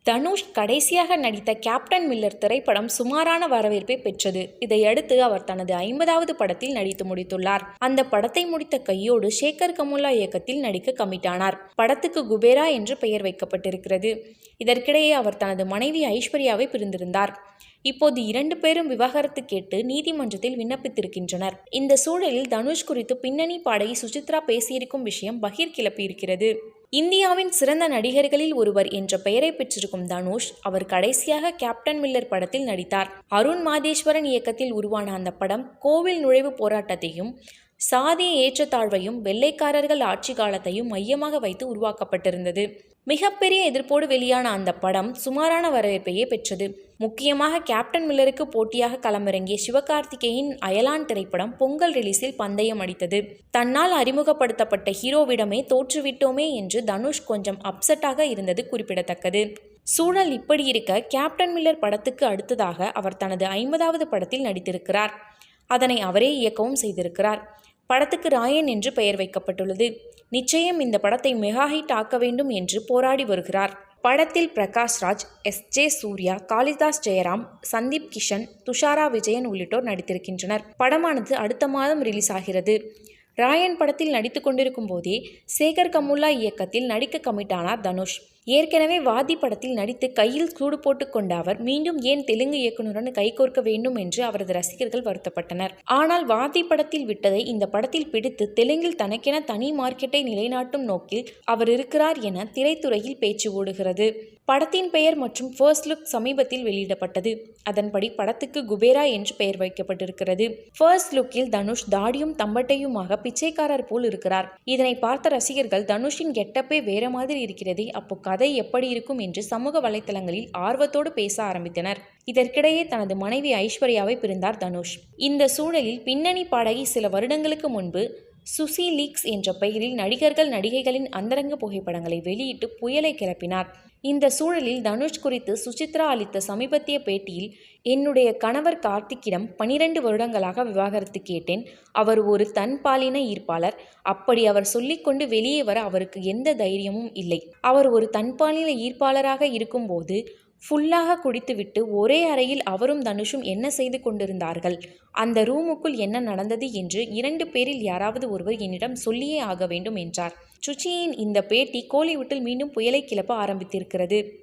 தனுஷ் கடைசியாக நடித்த captain Miller திரைப்படம் சுமாரான வரவேற்பை பெற்றது. இதையடுத்து அவர் தனது 50வது படத்தில் நடித்து முடித்துள்ளார். அந்த படத்தை முடித்த கையோடு சேகர் கமுலா இயக்கத்தில் நடிக்க கமிட்டானார். படத்துக்கு குபேரா என்று பெயர் வைக்கப்பட்டிருக்கிறது. இதற்கிடையே அவர் தனது மனைவி ஐஸ்வர்யாவை பிரிந்திருந்தார். இப்போது 2 பேரும் விவாகரத்து கேட்டு நீதிமன்றத்தில் விண்ணப்பித்திருக்கின்றனர். இந்த சூழலில் தனுஷ் குறித்து பின்னணி பாடகி சுசித்ரா பேசியிருக்கும் விஷயம் பகீர் கிளப்பியிருக்கிறது. இந்தியாவின் சிறந்த நடிகர்களில் ஒருவர் என்ற பெயரை பெற்றிருக்கும் தனுஷ், அவர் கடைசியாக கேப்டன் மில்லர் படத்தில் நடித்தார். அருண் மாதேஸ்வரன் இயக்கத்தில் உருவான அந்த படம் கோவில் நுழைவு போராட்டத்தையும் சாதிய ஏற்றத்தாழ்வையும் வெள்ளைக்காரர்கள் ஆட்சி காலத்தையும் மையமாக வைத்து உருவாக்கப்பட்டிருந்தது. மிகப்பெரிய எதிர்ப்போடு வெளியான அந்த படம் சுமாரான வரவேற்பையே பெற்றது. முக்கியமாக கேப்டன் மில்லருக்கு போட்டியாக களமிறங்கிய சிவகார்த்திகேயன் அயலான் திரைப்படம் பொங்கல் ரிலீஸில் பந்தயம் அடித்தது. தன்னால் அறிமுகப்படுத்தப்பட்ட ஹீரோவிடமே தோற்றுவிட்டோமே என்று தனுஷ் கொஞ்சம் அப்செட்டாக இருந்தது குறிப்பிடத்தக்கது. சூழல் இப்படி இருக்க, கேப்டன் மில்லர் படத்துக்கு அடுத்ததாக அவர் தனது 50வது படத்தில் நடித்திருக்கிறார். அதனை அவரே இயக்கவும் செய்திருக்கிறார். படத்துக்கு ராயன் என்று பெயர் வைக்கப்பட்டுள்ளது. நிச்சயம் இந்த படத்தை மெகா ஹிட் ஆக்க வேண்டும் என்று போராடி வருகிறார். படத்தில் பிரகாஷ் ராஜ், S.J. சூர்யா, காளிதாஸ் ஜெயராம், சந்தீப் கிஷன், துஷாரா விஜயன் உள்ளிட்டோர் நடித்திருக்கின்றனர். படமானது அடுத்த மாதம் ரிலீஸ் ஆகிறது. ராயன் படத்தில் நடித்து கொண்டிருக்கும் போதே சேகர் கமுலா இயக்கத்தில் நடிக்க கமிட்டானார் தனுஷ். ஏற்கனவே வாதி படத்தில் நடித்து கையில் சூடு போட்டுக் கொண்ட அவர் மீண்டும் ஏன் தெலுங்கு இயக்குனருடன் கைகோர்க்க வேண்டும் என்று அவரது ரசிகர்கள் வருத்தப்பட்டனர். ஆனால் வாதி படத்தில் விட்டதை இந்த படத்தில் பிடித்து தெலுங்கில் தனக்கென தனி மார்க்கெட்டை நிலைநாட்டும் நோக்கில் அவர் இருக்கிறார் என திரைத்துறையில் பேச்சு ஓடுகிறது. படத்தின் பெயர் மற்றும் ஃபர்ஸ்ட் லுக் சமீபத்தில் வெளியிடப்பட்டது. அதன்படி படத்துக்கு குபேரா என்று பெயர் வைக்கப்பட்டிருக்கிறது. ஃபர்ஸ்ட் லுக்கில் தனுஷ் தாடியும் தம்பட்டையுமாக பிச்சைக்காரர் போல் இருக்கிறார். இதனை பார்த்த ரசிகர்கள் தனுஷின் கெட்டப்பே வேற மாதிரி இருக்கிறதே, அப்போ கதை எப்படி இருக்கும் என்று சமூக வலைத்தளங்களில் ஆர்வத்தோடு பேச ஆரம்பித்தனர். இதற்கிடையே தனது மனைவி ஐஸ்வர்யாவை பிரிந்தார் தனுஷ். இந்த சூழலில் பின்னணி பாடகி சில வருடங்களுக்கு முன்பு சுசி லீக்ஸ் என்ற பெயரில் நடிகர்கள் நடிகைகளின் அந்தரங்க புகைப்படங்களை வெளியிட்டு புயலை கிளப்பினார். இந்த சூழலில் தனுஷ் குறித்து சுசித்ரா அளித்த சமீபத்திய பேட்டியில், என்னுடைய கணவர் கார்த்திக்கிடம் 12 வருடங்களாக விவாகரத்து கேட்டேன். அவர் ஒரு தன்பாலின ஈர்ப்பாளர். அப்படி அவர் சொல்லிக்கொண்டு வெளியே வர அவருக்கு எந்த தைரியமும் இல்லை. அவர் ஒரு தன்பாலின ஈர்ப்பாளராக இருக்கும்போது ஃபுல்லாக குடித்துவிட்டு ஒரே அறையில் அவரும் தனுஷும் என்ன செய்து கொண்டிருந்தார்கள், அந்த ரூமுக்குள் என்ன நடந்தது என்று 2 பேரில் யாராவது ஒருவர் என்னிடம் சொல்லியே ஆக வேண்டும் என்றார். சுச்சியின் இந்த பேட்டி கோலிவுட்டில் மீண்டும் புயலை கிளப்ப ஆரம்பித்திருக்கிறது.